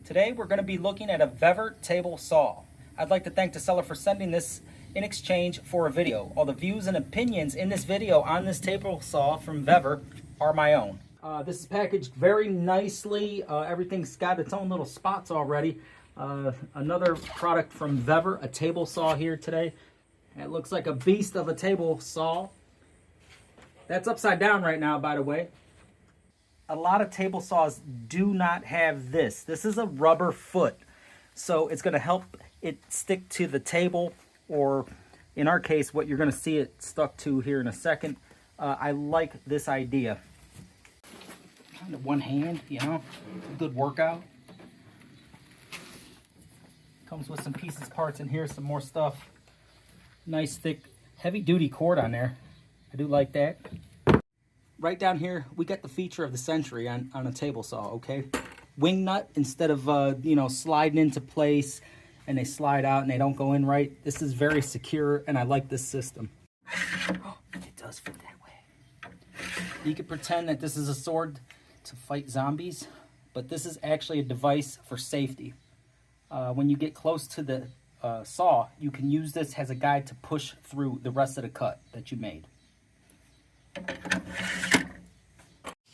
Today we're going to be looking at a VEVOR table saw. I'd like to thank the seller for sending this in exchange for a video. All the views and opinions in this video on this table saw from VEVOR are my own. This is packaged very nicely. Everything's got its own little spots already. Another product from VEVOR, a table saw here today. It looks like a beast of a table saw. That's upside down right now, by the way. A lot of table saws do not have this. This is a rubber foot, so it's going to help it stick to the table, or in our case, what you're going to see it stuck to here in a second. I like this idea. Kind of one hand, you know, good workout. Comes with some pieces, parts in here, some more stuff. Nice thick, heavy-duty cord on there. I do like that. Right down here, we got the feature of the century on a table saw, okay? Wing nut, instead of, sliding into place and they slide out and they don't go in right. This is very secure, and I like this system. Oh, it does fit that way. You could pretend that this is a sword to fight zombies, but this is actually a device for safety. When you get close to the saw, you can use this as a guide to push through the rest of the cut that you made.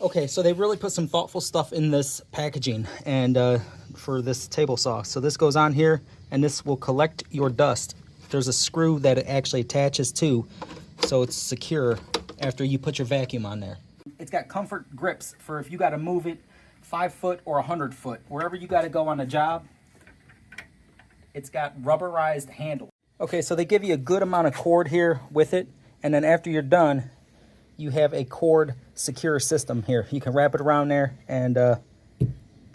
Okay, so they really put some thoughtful stuff in this packaging and for this table saw. So this goes on here, and this will collect your dust. There's a screw that it actually attaches to, so it's secure after you put your vacuum on there. It's got comfort grips for if you got to move it 5 foot or 100 foot. Wherever you got to go on a job, it's got rubberized handle. Okay, so they give you a good amount of cord here with it, and then after you're done, you have a cord secure system here. You can wrap it around there and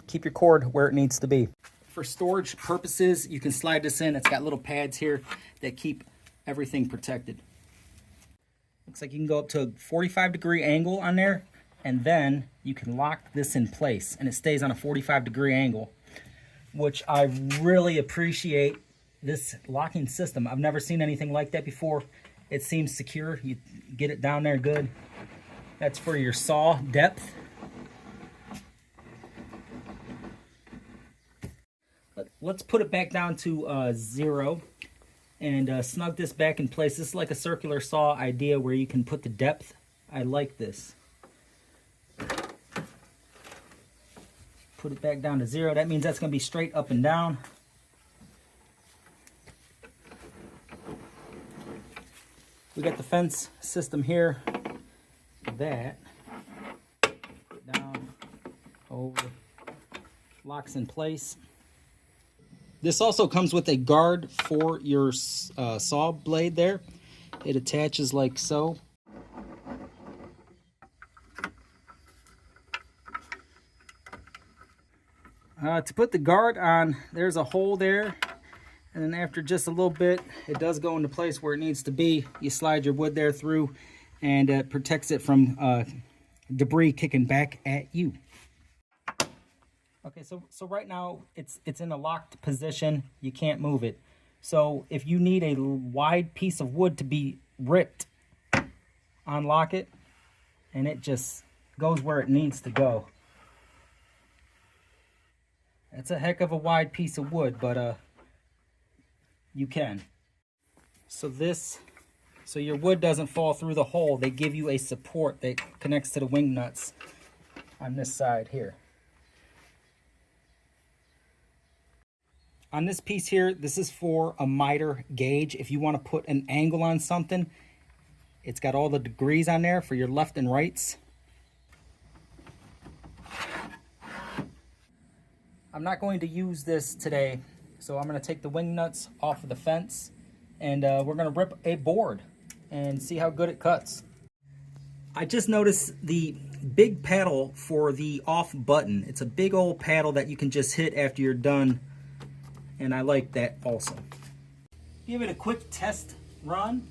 keep your cord where it needs to be. For storage purposes, you can slide this in. It's got little pads here that keep everything protected. Looks like you can go up to a 45-degree angle on there, and then you can lock this in place, and it stays on a 45-degree angle, which I really appreciate this locking system. I've never seen anything like that before. It seems secure. You get it down there good. That's for your saw depth. Let's put it back down to 0 and snug this back in place. This is like a circular saw idea where you can put the depth. I like this. Put it back down to 0. That means that's going to be straight up and down. We got the fence system here. That down, over, locks in place. This also comes with a guard for your saw blade there. It attaches like so. To put the guard on, there's a hole there. And then after just a little bit, it does go into place where it needs to be. You slide your wood there through, and it protects it from debris kicking back at you. Okay, so right now it's in a locked position. You can't move it. So if you need a wide piece of wood to be ripped, unlock it, and it just goes where it needs to go. That's a heck of a wide piece of wood, but you can. So your wood doesn't fall through the hole. They give you a support that connects to the wing nuts on this side here. On this piece here, this is for a miter gauge. If you want to put an angle on something, it's got all the degrees on there for your left and rights. I'm not going to use this today, so I'm going to take the wing nuts off of the fence, and we're going to rip a board and see how good it cuts. I just noticed the big paddle for the off button. It's a big old paddle that you can just hit after you're done, and I like that also. Give it a quick test run.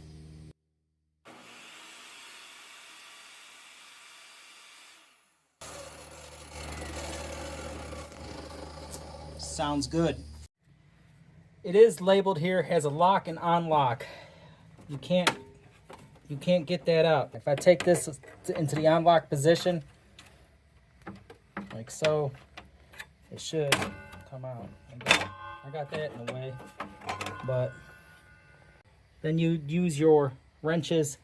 Sounds good. It is labeled here, has a lock and unlock. You can't get that out. If I take this into the unlock position, like so, it should come out. I got that in the way. But then you use your wrenches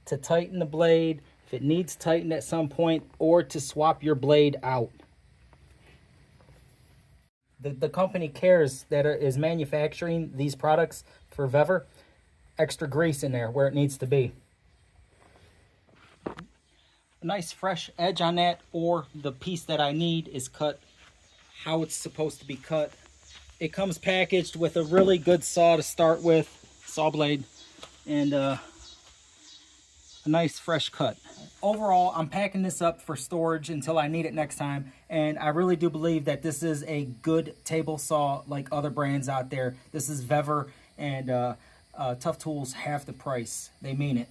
to tighten the blade if it needs tightened at some point, or to swap your blade out. The company cares that is manufacturing these products for VEVOR. Extra grease in there where it needs to be. A nice fresh edge on that, or the piece that I need is cut how it's supposed to be cut. It comes packaged with a really good saw to start with, saw blade, and a nice fresh cut. Overall, I'm packing this up for storage until I need it next time, and I really do believe that this is a good table saw like other brands out there. This is VEVOR, and Tough Tools half the price. They mean it.